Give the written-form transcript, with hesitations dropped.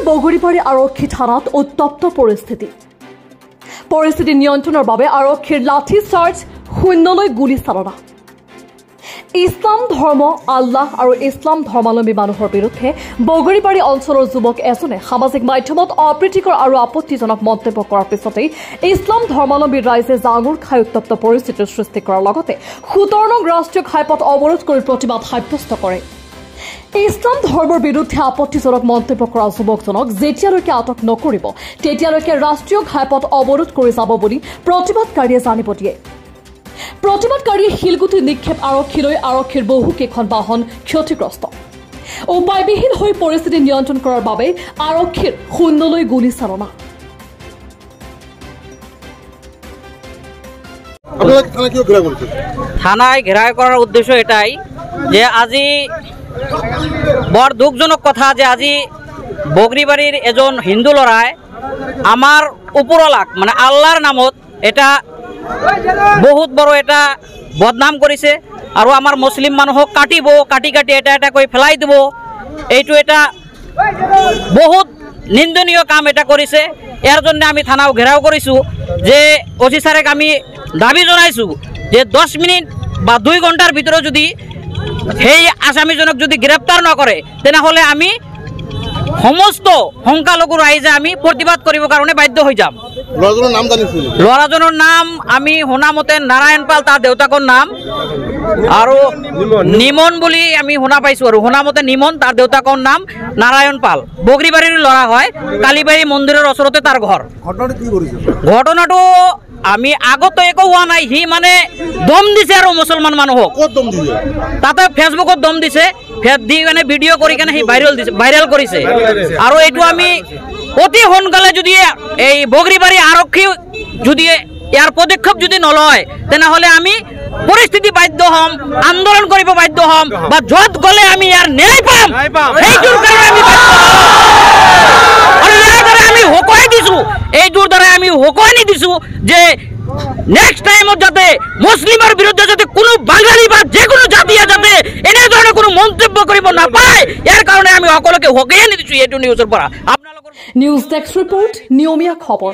বগৰীবাৰী আৰক্ষী থানাত উত্তপ্ত পৰিস্থিতি নিয়ন্ত্ৰণৰ বাবে আৰক্ষীৰ লাঠি চাৰ্জ, শূন্যলৈ গুলীচালনা। ইছলাম ধৰ্ম, আল্লাহ আৰু ইছলাম ধৰ্মাৱলম্বী মানুহৰ বিৰুদ্ধে বগৰীবাৰী অঞ্চলৰ যুৱক এজনে সামাজিক মাধ্যমত অপ্ৰীতিকৰ আৰু আপত্তিজনক মন্তব্য কৰাৰ পিছতেই ইছলাম ধৰ্মাৱলম্বী ৰাইজে জাঙুৰ খাই উত্তপ্ত পৰিস্থিতিৰ সৃষ্টি কৰাৰ লগতে 17 নং ৰাষ্ট্ৰীয় ঘাইপথ অৱৰোধ কৰি প্ৰতিবাদ সাব্যস্ত কৰে। ইছলাম ধৰ্মৰ বিৰুদ্ধে আপত্তিজনক মন্তব্য কৰা যুৱকজনক যেতিয়ালৈকে আটক নকৰিব তেতিয়ালৈকে ৰাষ্ট্ৰীয় ঘাইপথ অৱৰোধ কৰি যাব বুলি প্ৰতিবাদকাৰীয়ে জানিব দিয়ে। প্ৰতিবাদকাৰীয়ে শিলগুটি নিক্ষেপ আৰক্ষীলৈ, আৰক্ষীৰ বহুকেইখন বাহন ক্ষতিগ্ৰস্ত। উপায়বিহীন হৈ পৰিস্থিতি নিয়ন্ত্ৰণ কৰাৰ বাবে আৰক্ষীৰ শূন্যলৈ গুলীচালনা। থানায় ঘেরাও করার উদ্দেশ্য এটাই যে আজি বড় দুঃখজনক কথা যে আজি বগরিবাড়ির এজন হিন্দু লড়াই আমার উপরলাক মানে আল্লাহর নামত এটা বহুত বড় এটা বদনাম করেছে আর আমার মুসলিম মানুষক কাটিব, কাটি এটা এটা করে ফেলাই দিব। এইটো এটা বহুত নিন্দনীয় কাম এটা করেছে। এর জন্য আমি থানাও ঘেরাও করেছো যে ওসি স্যারেক আমি দাবি জানাইছো যে 10 মিনিট বা 2 ঘন্টার ভিতরে যদি সেই আসামিজনক যদি গ্রেপ্তার নকরে তেনেহলে আমি সমস্ত সংখ্যালঘু রাইজে আমি প্রতিবাদ করিব কারণে বাধ্য হয়ে যাম। লড়াজনের নাম আমি শুনা মতে নারায়ণ পাল, তার দেউতাকর নাম আৰু নিমন বুলি আমি শুনা পাইছো আৰু শুনা মতে নিমন, তার দেউতাকর নাম নারায়ণ পাল। বগরিবাড়ির লড়া হয়, কালীবাড়ি মন্দিরের ওচরতে তার ঘর। ঘটনাটো আমি আগত একো হোৱা নাই, সি মানে দম দিছে আৰু মুছলমান মানুহক তাতে ফেসবুকত দম দিছে, দি মানে ভিডিও কৰি কেনে সি ভাইৰাল কৰিছে। আৰু এইটো আমি অতি সোনকালে যদি এই বগৰিবাড়ি আৰক্ষী যদি ইয়াৰ পদক্ষেপ যদি নলয় তেনেহলে আমি পৰিস্থিতি বাধ্য হম, আন্দোলন কৰিব বাধ্য হম, বা যত গলে আমি ইয়াৰ ন্যায় পাম সেইটোৰ কাৰণে আমি আমি হকুৱাই দিছো। এইটোৰ দ্বাৰা আমি হকুৱাই দিছো যে নেক্সট টাইমত যাতে মুসলিমৰ বিৰুদ্ধে যাতে কোনো বাঙালি বা যে কোনো জাতিয়ে যাতে এনে ধৰণৰ কোনো মন্তব্য কৰিব নাপায়, ইয়াৰ কাৰণে আমি সকলোকে হকুৱাই দিছো এইটো নিউজৰ পৰা। আপোনালোকৰ নিউজ ডেস্ক ৰিপোৰ্ট, নিয়মীয়া খবৰ।